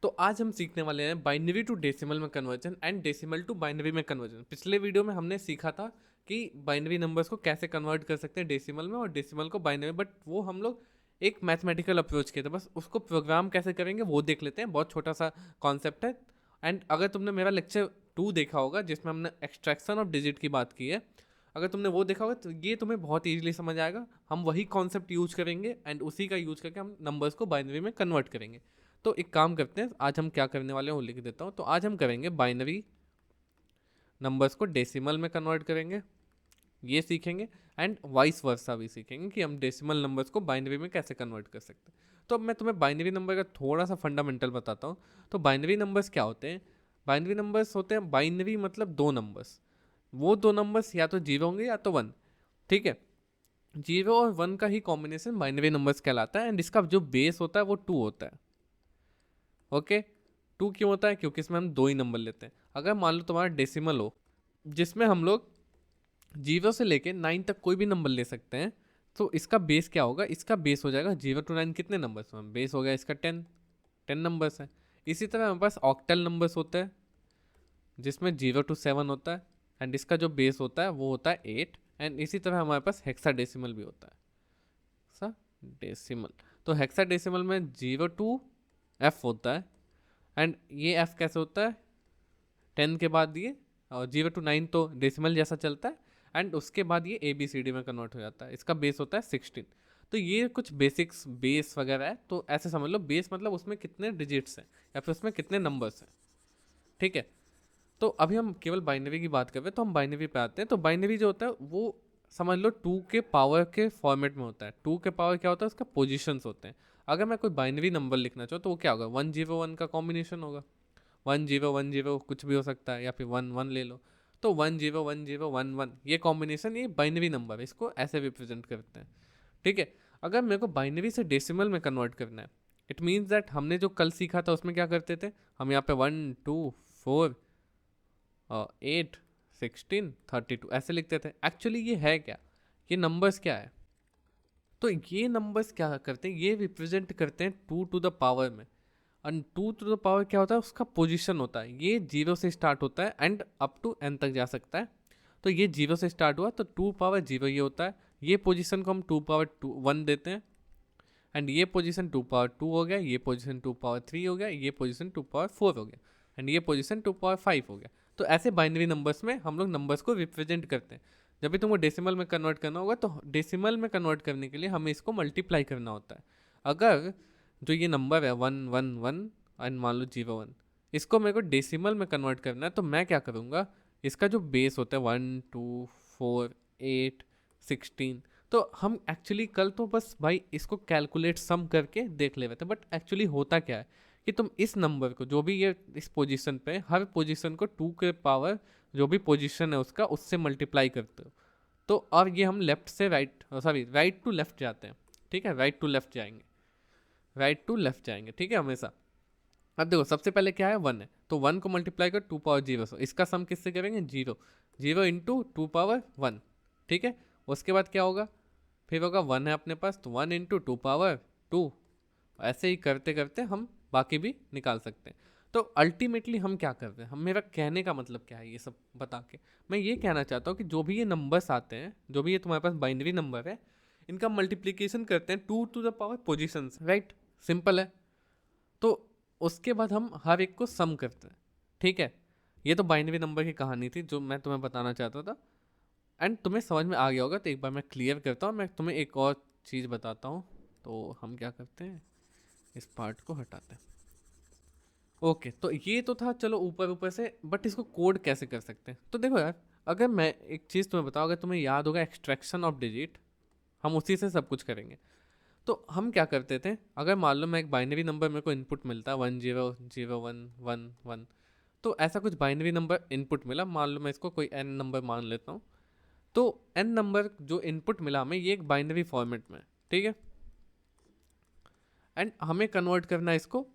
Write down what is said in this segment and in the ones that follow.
तो आज हम सीखने वाले हैं बाइनरी टू डेसिमल में conversion and decimal to binary में कन्वर्जन। पिछले वीडियो में हमने सीखा था कि बाइनरी नंबर्स को कैसे कन्वर्ट कर सकते हैं डेसिमल में और डेसिमल को बाइनरी में, बट वो हम लोग एक मैथमेटिकल अप्रोच किया था। बस उसको प्रोग्राम कैसे करेंगे वो देख लेते हैं। बहुत छोटा सा कॉन्सेप्ट है। एंड अगर तुमने मेरा लेक्चर 2 देखा होगा जिसमें हमने एक्सट्रैक्शन ऑफ डिजिट की बात की है, अगर तुमने वो देखा होगा तो ये तुम्हें बहुत ईजिली समझ आएगा। हम वही कॉन्सेप्ट यूज करेंगे एंड उसी का यूज करके हम नंबर्स को बाइनरी में कन्वर्ट करेंगे। तो एक काम करते हैं, आज हम क्या करने वाले हैं वो लिख देता हूँ। तो आज हम करेंगे बाइनरी नंबर्स को डेसिमल में कन्वर्ट करेंगे, ये सीखेंगे। एंड वाइस वर्सा भी सीखेंगे कि हम डेसिमल नंबर्स को बाइनरी में कैसे कन्वर्ट कर सकते हैं। तो अब मैं तुम्हें बाइनरी नंबर का थोड़ा सा फंडामेंटल बताता हूँ। तो बाइनरी नंबर्स क्या होते हैं? बाइनरी नंबर्स होते हैं, बाइनरी मतलब दो नंबर्स। वो दो नंबर्स या तो जीरो होंगे या तो वन। ठीक है, जीरो और वन का ही कॉम्बिनेशन बाइनरी नंबर्स कहलाता है। एंड इसका जो बेस होता है वो टू होता है। ओके, टू क्यों होता है? क्योंकि इसमें हम दो ही नंबर लेते हैं। अगर मान लो तुम्हारा डेसिमल हो जिसमें हम लोग जीरो से लेके 9 तक कोई भी नंबर ले सकते हैं, तो इसका बेस क्या होगा? इसका बेस हो जाएगा 0 to 9। कितने नंबर्स में बेस हो गया इसका 10 नंबर्स है। इसी तरह हमारे पास ऑक्टल नंबर्स होते हैं जिसमें 0 to 7 होता है एंड इसका जो बेस होता है वो होता है 8। एंड इसी तरह हमारे पास हेक्साडेसिमल भी होता है। सा डेसिमल, तो हेक्साडेसिमल में 0 to F होता है। एंड ये एफ कैसे होता है? 10 के बाद ये, और 0 to 9 तो डेसिमल जैसा चलता है। एंड उसके बाद ये ABCD में कन्वर्ट हो जाता है। इसका बेस होता है 16। तो ये कुछ बेसिक्स बेस वगैरह है। तो ऐसे समझ लो, बेस मतलब उसमें कितने डिजिट्स हैं या फिर उसमें कितने नंबर्स हैं। ठीक है, तो अभी हम केवल बाइनरी की बात कर रहे हैं, तो हम बाइनरी पे आते हैं। तो बाइनरी जो होता है वो समझ लो 2 के पावर के फॉर्मेट में होता है। 2 के पावर क्या होता है? उसका पोजीशंस होते हैं। अगर मैं कोई बाइनरी नंबर लिखना चाहूँ तो वो क्या होगा? 101 का कॉम्बिनेशन होगा। 1010 कुछ भी हो सकता है, या फिर 11 ले लो। तो 101011 ये कॉम्बिनेशन, ये बाइनरी नंबर है, इसको ऐसे रिप्रेजेंट करते हैं। ठीक है, अगर मेरे को बाइनरी से डेसिमल में कन्वर्ट करना है, इट मीन्स दैट हमने जो कल सीखा था उसमें क्या करते थे हम? यहाँ पे 1 2 4 8 16 32 ऐसे लिखते थे। एक्चुअली ये है क्या? ये नंबर्स क्या है? तो ये नंबर्स क्या करते हैं? ये रिप्रेजेंट करते हैं 2 to the पावर में। और 2 to the पावर क्या होता है? उसका पोजीशन होता है। ये जीरो से स्टार्ट होता है एंड अप टू n तक जा सकता है। तो ये जीरो से स्टार्ट हुआ तो 2 power 0 ये होता है। ये पोजीशन को हम 2 power 1 देते हैं। एंड ये पोजीशन 2 power 2 हो गया, ये पोजीशन 2 power 3 हो गया, ये पोजीशन 2 power 4 हो गया, एंड ये पोजीशन 2 power 5 हो गया। तो ऐसे बाइनरी नंबर्स में हम लोग नंबर्स को रिप्रेजेंट करते हैं। जब भी तुमको डेसिमल में कन्वर्ट करना होगा तो डेसिमल में कन्वर्ट करने के लिए हमें इसको मल्टीप्लाई करना होता है। अगर जो ये नंबर है 1 1 1 एंड मान लो 0 1, इसको मेरे को डेसिमल में कन्वर्ट करना है, तो मैं क्या करूँगा? इसका जो बेस होता है 1 2 4 8 16, तो हम एक्चुअली कल तो बस भाई इसको कैलकुलेट सम करके देख ले रहे थे। बट एक्चुअली होता क्या है कि तुम इस नंबर को, जो भी ये इस पोजीशन पे, हर पोजीशन को 2 के पावर जो भी पोजीशन है उसका, उससे मल्टीप्लाई करते हो। तो अब ये हम लेफ्ट से right, sorry right to left जाते हैं। ठीक है, राइट टू लेफ्ट जाएंगे, राइट टू लेफ्ट जाएंगे। ठीक है, हमेशा। अब देखो सबसे पहले क्या है? 1 है, तो 1 को मल्टीप्लाई कर 2 power 0 से, इसका सम किससे करेंगे? 0 0 इंटू 2 power 1। ठीक है, उसके बाद क्या होगा? फिर होगा 1 है अपने पास, तो 1 इंटू 2 power 2। ऐसे ही करते करते हम बाकी भी निकाल सकते हैं। तो अल्टीमेटली हम क्या कर रहे हैं? हम, मेरा कहने का मतलब क्या है ये सब बता के? मैं ये कहना चाहता हूँ कि जो भी ये नंबर्स आते हैं, जो भी ये तुम्हारे पास बाइनरी नंबर है, इनका मल्टीप्लीकेशन करते हैं 2 to the power positions. Right, simple है। तो उसके बाद हम हर एक को सम करते हैं। ठीक है, ये तो बाइनरी नंबर की कहानी थी जो मैं तुम्हें बताना चाहता था। एंड तुम्हें समझ में आ गया होगा, तो एक बार मैं क्लियर करता हूँ। मैं तुम्हें एक और चीज़ बताता हूँ। तो हम क्या करते हैं, इस पार्ट को हटाते हैं। ओके, तो ये तो था चलो ऊपर ऊपर से, बट इसको कोड कैसे कर सकते हैं? तो देखो यार, अगर मैं एक चीज़ तुम्हें बताऊँ, अगर तुम्हें याद होगा एक्सट्रैक्शन ऑफ डिजिट, हम उसी से सब कुछ करेंगे। तो हम क्या करते थे? अगर मान लो मैं एक बाइनरी नंबर, मेरे को इनपुट मिलता है 1001 1 1, तो ऐसा कुछ बाइनरी नंबर इनपुट मिला, मान लो मैं इसको कोई n नंबर मान लेता हूँ। तो n नंबर जो इनपुट मिला हमें, ये एक बाइनरी फॉर्मेट में है। ठीक है, एंड हमें कन्वर्ट करना है इसको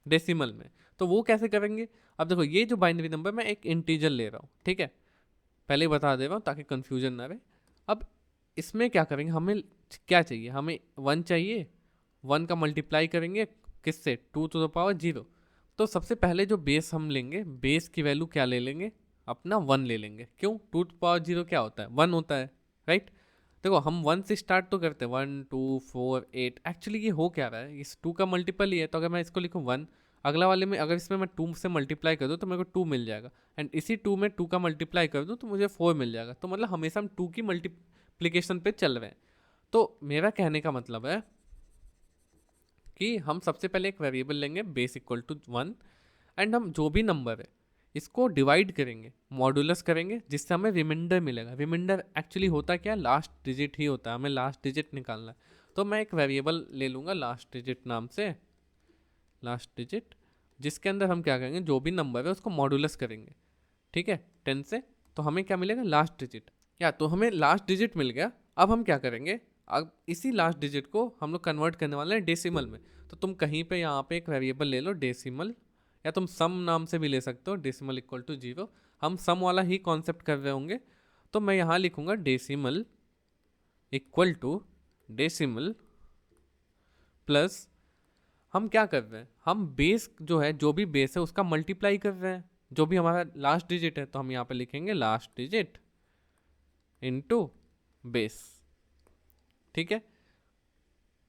डेसिमल में। तो वो कैसे करेंगे? अब देखो, ये जो बाइनरी नंबर मैं एक इंटीजर ले रहा हूँ। ठीक है, पहले ही बता दे रहा हूँ ताकि कंफ्यूजन ना रहे। अब इसमें क्या करेंगे? हमें क्या चाहिए? हमें 1 चाहिए। 1 का मल्टीप्लाई करेंगे किससे, 2⁻0। तो सबसे पहले जो बेस हम लेंगे, बेस की वैल्यू क्या ले लेंगे, अपना 1 ले लेंगे। क्यों, 2⁻0 क्या होता है, 1 होता है, राइट। देखो हम 1 से स्टार्ट तो करते हैं, 1 2 4 8। एक्चुअली ये हो क्या रहा है, इस 2 का मल्टीपल ही है, तो अगर मैं इसको लिखूँ 1, अगला वाले में अगर इसमें मैं 2 से मल्टीप्लाई कर दूँ तो मेरे को 2 मिल जाएगा, एंड इसी 2 में 2 का मल्टीप्लाई कर दूँ तो मुझे 4 मिल जाएगा। तो मतलब हमेशा हम 2 की मल्टीप्लिकेशन पे चल रहे हैं। तो मेरा कहने का मतलब है कि हम सबसे पहले एक वेरिएबल लेंगे बेस इक्वल टू 1, एंड हम जो भी नंबर है इसको डिवाइड करेंगे, मॉडुलस करेंगे, जिससे हमें रिमाइंडर मिलेगा। रिमाइंडर एक्चुअली होता क्या है, लास्ट डिजिट ही होता है, हमें लास्ट डिजिट निकालना है। तो मैं एक वेरिएबल ले लूँगा लास्ट डिजिट नाम से, लास्ट डिजिट, जिसके अंदर हम क्या करेंगे, जो भी नंबर है उसको मॉडुलस करेंगे, ठीक है, 10 से। तो हमें क्या मिलेगा, लास्ट डिजिट। या तो हमें लास्ट डिजिट मिल गया। अब हम क्या करेंगे, अब इसी लास्ट डिजिट को हम लोग कन्वर्ट करने वाले हैं डेसिमल में। तो तुम कहीं पे यहाँ पे एक वेरिएबल ले लो डेसिमल, या तुम सम नाम से भी ले सकते हो, डेसिमल इक्वल टू 0। हम सम वाला ही कॉन्सेप्ट कर रहे होंगे, तो मैं यहाँ लिखूँगा decimal equal to decimal plus, हम क्या कर रहे हैं, हम बेस जो है, जो भी बेस है उसका मल्टीप्लाई कर रहे हैं, जो भी हमारा लास्ट डिजिट है। तो हम यहाँ पे लिखेंगे लास्ट डिजिट इनटू बेस, ठीक है।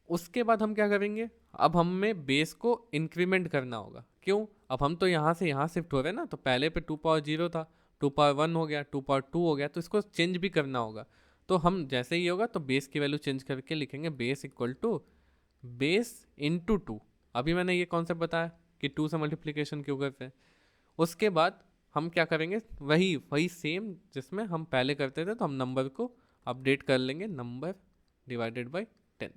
उसके बाद हम क्या करेंगे, अब हमें बेस को इंक्रीमेंट करना होगा। क्यों, अब हम तो यहाँ से यहाँ शिफ्ट हो रहे हैं ना, तो पहले पे 2⁻0 था, 2⁻1 हो गया, 2⁻2 हो गया, तो इसको चेंज भी करना होगा। तो हम जैसे ही होगा तो बेस की वैल्यू चेंज करके लिखेंगे base equal to base into 2। अभी मैंने ये कॉन्सेप्ट बताया कि 2 से मल्टीप्लिकेशन क्यों करते हैं। उसके बाद हम क्या करेंगे, वही वही सेम जिसमें हम पहले करते थे, तो हम नंबर को अपडेट कर लेंगे, नंबर डिवाइडेड बाय 10।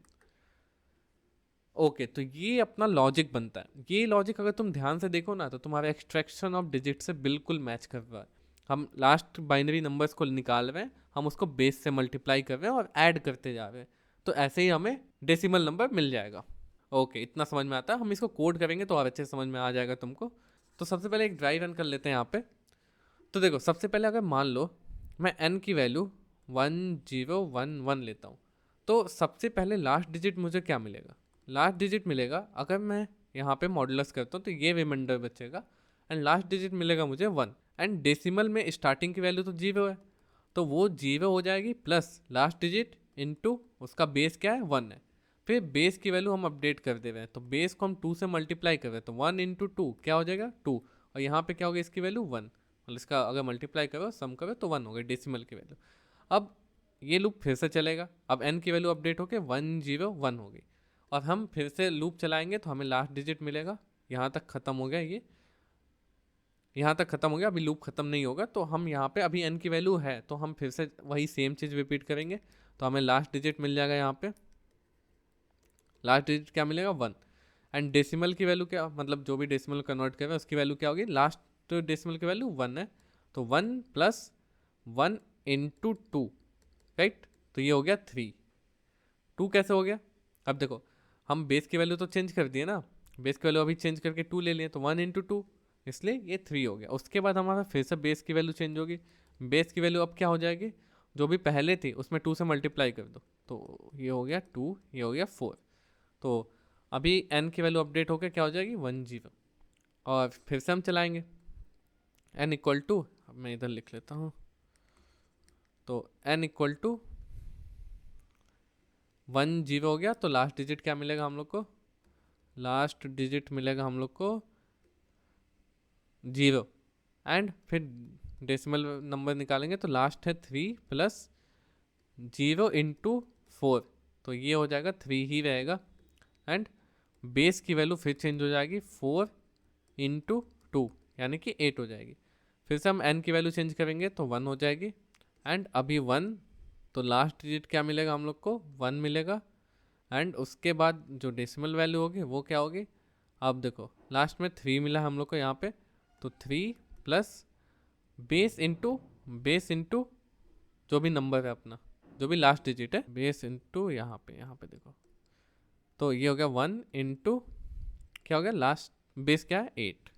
ओके, तो ये अपना लॉजिक बनता है। ये लॉजिक अगर तुम ध्यान से देखो ना, तो तुम्हारा एक्सट्रैक्शन ऑफ डिजिट से बिल्कुल मैच कर रहा है। हम लास्ट बाइनरी नंबर्स को निकाल रहे हैं, हम उसको बेस से मल्टीप्लाई कर रहे हैं और ऐड करते जा रहे हैं, तो ऐसे ही हमें डेसिमल नंबर मिल जाएगा। ओके, इतना समझ में आता है। हम इसको कोड करेंगे तो और अच्छे समझ में आ जाएगा तुमको। तो सबसे पहले एक ड्राई रन कर लेते हैं यहाँ पे। तो देखो सबसे पहले अगर मान लो मैं n की वैल्यू 1011 लेता हूँ, तो सबसे पहले लास्ट डिजिट मुझे क्या मिलेगा, लास्ट डिजिट मिलेगा, अगर मैं यहाँ पे मॉडुलस करता हूँ तो ये रिमाइंडर बचेगा, एंड लास्ट डिजिट मिलेगा मुझे 1। एंड डेसिमल में स्टार्टिंग की वैल्यू तो 0 है, तो वो 0 हो जाएगी, प्लस लास्ट डिजिट इनटू उसका बेस क्या है, 1 है। फिर बेस की वैल्यू हम अपडेट कर दे रहे हैं, तो बेस को हम 2 से मल्टीप्लाई कर रहे हैं, तो 1 इंटू 2 क्या हो जाएगा, 2। और यहाँ पे क्या होगा, इसकी वैल्यू 1, मतलब इसका अगर मल्टीप्लाई करो, सम करो, तो 1 हो गई डेसिमल की वैल्यू। अब ये लूप फिर से चलेगा, अब n की वैल्यू अपडेट होकर 101 हो गई, और हम फिर से लूप चलाएंगे तो हमें लास्ट डिजिट मिलेगा। यहाँ तक ख़त्म हो गया, ये यहाँ तक ख़त्म हो गया, अभी लूप ख़त्म नहीं होगा। तो हम यहाँ पे अभी n की वैल्यू है, तो हम फिर से वही सेम चीज़ रिपीट करेंगे, तो हमें लास्ट डिजिट मिल जाएगा। यहाँ पे लास्ट डिजिट क्या मिलेगा, 1। एंड डेसिमल की वैल्यू क्या, मतलब जो भी डेसिमल कन्वर्ट कर रहे हैं उसकी वैल्यू क्या होगी, लास्ट डेसिमल की वैल्यू 1 है, तो 1 प्लस 1 इंटू 2, राइट। तो ये हो गया 3। 2 कैसे हो गया, अब देखो हम बेस की वैल्यू तो चेंज कर दिए ना, बेस की वैल्यू अभी चेंज करके 2 ले लिए, तो 1 इंटू 2, इसलिए ये 3 हो गया। उसके बाद हमारा फिर से बेस की वैल्यू चेंज होगी, बेस की वैल्यू अब क्या हो जाएगी, जो भी पहले थी उसमें 2 से मल्टीप्लाई कर दो, तो ये हो गया 2, ये हो गया 4। तो अभी n की वैल्यू अपडेट होकर क्या हो जाएगी, 10। और फिर से हम चलाएंगे n इक्वल टू, अब मैं इधर लिख लेता हूँ, तो n इक्वल टू 10 हो गया। तो लास्ट डिजिट क्या मिलेगा हम लोग को, लास्ट डिजिट मिलेगा हम लोग को 0। एंड फिर डेसिमल नंबर निकालेंगे तो लास्ट है 3 प्लस 0 इंटू 4, तो ये हो जाएगा 3 ही रहेगा। एंड बेस की वैल्यू फिर चेंज हो जाएगी, 4 इंटू 2 यानी कि 8 हो जाएगी। फिर से हम n की वैल्यू चेंज करेंगे तो 1 हो जाएगी, एंड अभी 1, तो लास्ट डिजिट क्या मिलेगा हम लोग को, 1 मिलेगा। एंड उसके बाद जो डेसिमल वैल्यू होगी वो क्या होगी, अब देखो लास्ट में 3 मिला हम लोग को यहाँ पे, तो 3 प्लस बेस इंटू जो भी नंबर है अपना, जो भी लास्ट डिजिट है, बेस इंटू यहाँ पे देखो, तो ये हो गया 1 इंटू क्या हो गया, लास्ट बेस क्या है 8,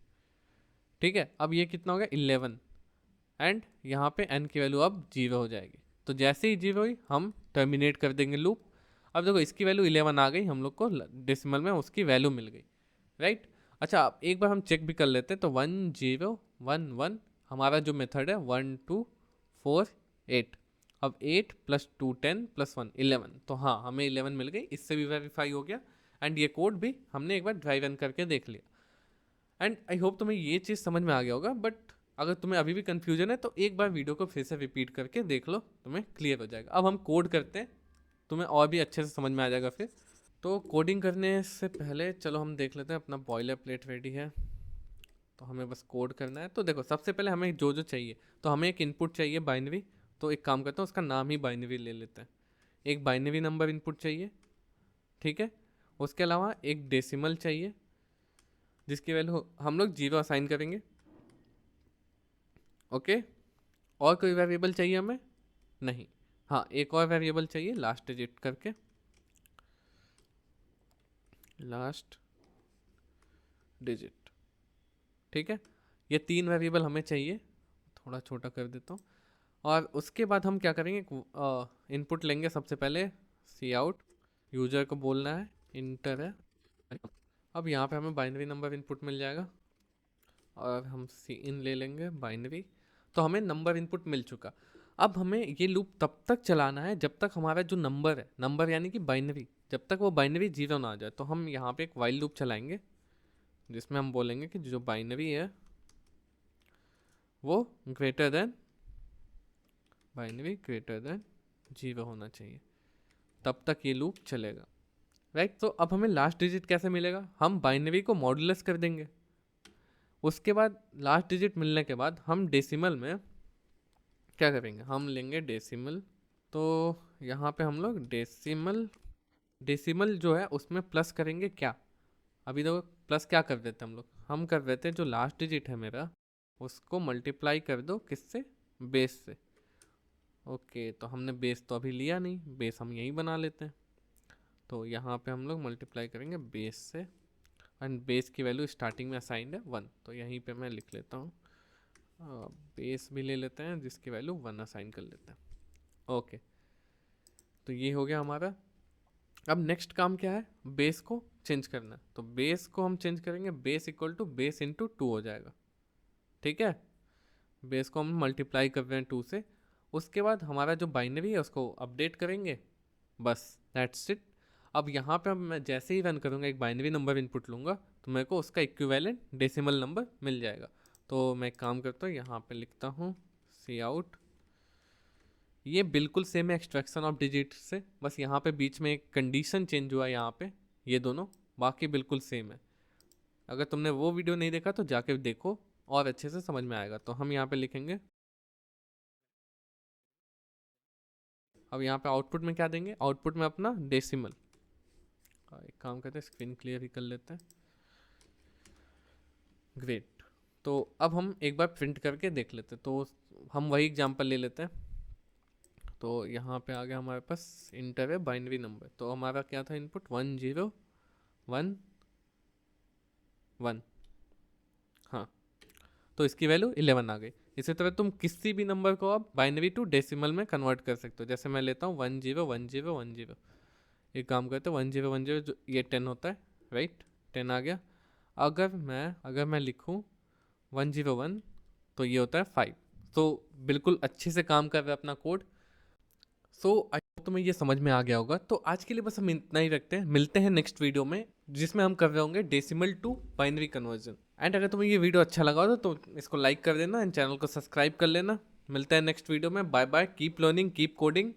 ठीक है। अब ये कितना हो गया 11, एंड यहाँ पे n की वैल्यू अब 0 हो जाएगी। तो जैसे ही 0 हुई हम टर्मिनेट कर देंगे लूप। अब देखो इसकी वैल्यू 11 आ गई, हम लोग को डेसिमल में उसकी वैल्यू मिल गई, राइट। अच्छा, अब एक बार हम चेक भी कर लेते हैं। तो 1011 हमारा जो मेथड है 1248। अब 8 + 2 10 + 1 11। तो हाँ, हमें 11 मिल गई, इससे भी वेरीफाई हो गया। एंड ये कोड भी हमने एक बार ड्राई रन करके देख लिया। एंड आई होप तुम्हें ये चीज़ समझ में आ गया होगा। बट अगर तुम्हें अभी भी कन्फ्यूजन है तो एक बार वीडियो को फिर से रिपीट करके देख लो, तुम्हें क्लियर हो जाएगा। अब हम कोड करते हैं, तुम्हें और भी अच्छे से समझ में आ जाएगा फिर। तो कोडिंग करने से पहले चलो हम देख लेते हैं अपना बॉयलर प्लेट रेडी है। तो हमें बस कोड करना है। तो देखो, सबसे पहले हमें जो जो चाहिए, तो हमें एक इनपुट चाहिए बाइनरी। तो एक काम करते हैं, उसका नाम ही बाइनरी ले लेते हैं। एक बाइनरी नंबर इनपुट चाहिए, ठीक है। उसके अलावा एक डेसिमल चाहिए जिसकी वैल्यू हम लोग 0 असाइन करेंगे, ओके। और कोई वेरिएबल चाहिए हमें? नहीं। हाँ, एक और वेरिएबल चाहिए लास्ट डिजिट करके, लास्ट डिजिट, ठीक है। ये 3 वेरिएबल हमें चाहिए। थोड़ा छोटा कर देता हूँ। और उसके बाद हम क्या करेंगे, इनपुट लेंगे सबसे पहले सी आउट। यूजर को बोलना है इंटर है। अब यहाँ पे हमें बाइनरी नंबर इनपुट मिल जाएगा और हम सी इन ले लेंगे बाइनरी। तो हमें नंबर इनपुट मिल चुका। अब हमें ये लूप तब तक चलाना है जब तक हमारा जो नंबर है, नंबर यानी कि बाइनरी, जब तक वो बाइनरी 0 ना आ जाए। तो हम यहाँ पे एक वाइल लूप चलाएंगे जिसमें हम बोलेंगे कि जो बाइनरी है वो greater than, binary greater than 0 होना चाहिए। तब तक ये लूप चलेगा, राइट। तो अब हमें लास्ट डिजिट कैसे मिलेगा? हम बाइनरी को मॉडुलस कर देंगे। उसके बाद लास्ट डिजिट मिलने के बाद हम डेसिमल में क्या करेंगे, हम लेंगे डेसिमल। तो यहाँ पे हम लोग डेसिमल, डेसिमल जो है उसमें प्लस करेंगे क्या? अभी तो प्लस क्या कर देते हम लोग, हम कर देते हैं जो लास्ट डिजिट है मेरा उसको मल्टीप्लाई कर दो किससे, बेस से। ओके, तो हमने बेस तो अभी लिया नहीं, बेस हम यहीं बना लेते हैं। तो यहाँ पे हम लोग मल्टीप्लाई करेंगे बेस से। एंड बेस की वैल्यू स्टार्टिंग में असाइंड है 1, तो यहीं पे मैं लिख लेता हूँ बेस भी ले लेते हैं जिसकी वैल्यू 1 असाइन कर लेते हैं। ओके, तो ये हो गया हमारा। अब नेक्स्ट काम क्या है, बेस को चेंज करना है। तो बेस को हम चेंज करेंगे, base equal to base into 2 हो जाएगा, ठीक है। बेस को हम मल्टीप्लाई कर रहे हैं 2 से। उसके बाद हमारा जो बाइनरी है उसको अपडेट करेंगे, बस दैट्स इट। अब यहाँ पे मैं जैसे ही रन करूँगा एक बाइनरी नंबर इनपुट लूँगा तो मेरे को उसका इक्विवेलेंट डेसिमल नंबर मिल जाएगा। तो मैं एक काम करता हूँ, यहाँ पे लिखता हूँ सी आउट। ये बिल्कुल सेम है एक्सट्रैक्शन ऑफ डिजिट से, बस यहाँ पे बीच में एक कंडीशन चेंज हुआ है यहाँ पे, ये दोनों बाकी बिल्कुल सेम है। अगर तुमने वो वीडियो नहीं देखा तो जाके देखो और अच्छे से समझ में आएगा। तो हम यहाँ पे लिखेंगे, अब यहाँ पे आउटपुट में क्या देंगे, आउटपुट में अपना डेसिमल। एक काम करते हैं, स्क्रीन क्लियर ही कर लेते हैं। ग्रेट। तो अब हम एक बार प्रिंट करके देख लेते हैं। तो हम वही एग्जांपल ले लेते हैं। तो यहाँ पे आ गया हमारे पास इंटर है बाइनरी नंबर। तो हमारा क्या था इनपुट 1011, हाँ। तो इसकी वैल्यू 11 आ गई। इसी तरह तुम किसी भी नंबर को अब बाइनरी टू डेसिमल में कन्वर्ट कर सकते हो। जैसे मैं लेता हूँ 101010। एक काम करते हैं 1010 जो ये 10 होता है, राइट, 10 आ गया। अगर मैं लिखूँ 101 तो ये होता है 5। तो बिल्कुल अच्छे से काम कर रहा है अपना कोड। सो आई होप तुम्हें ये समझ में आ गया होगा। तो आज के लिए बस हम इतना ही रखते हैं, मिलते हैं नेक्स्ट वीडियो में जिसमें हम कर रहे होंगे decimal to binary conversion. And अगर तुम्हें ये वीडियो अच्छा लगा हो तो इसको लाइक कर देना एंड चैनल को सब्सक्राइब कर लेना। मिलते हैं नेक्स्ट वीडियो में, bye bye, keep learning keep coding.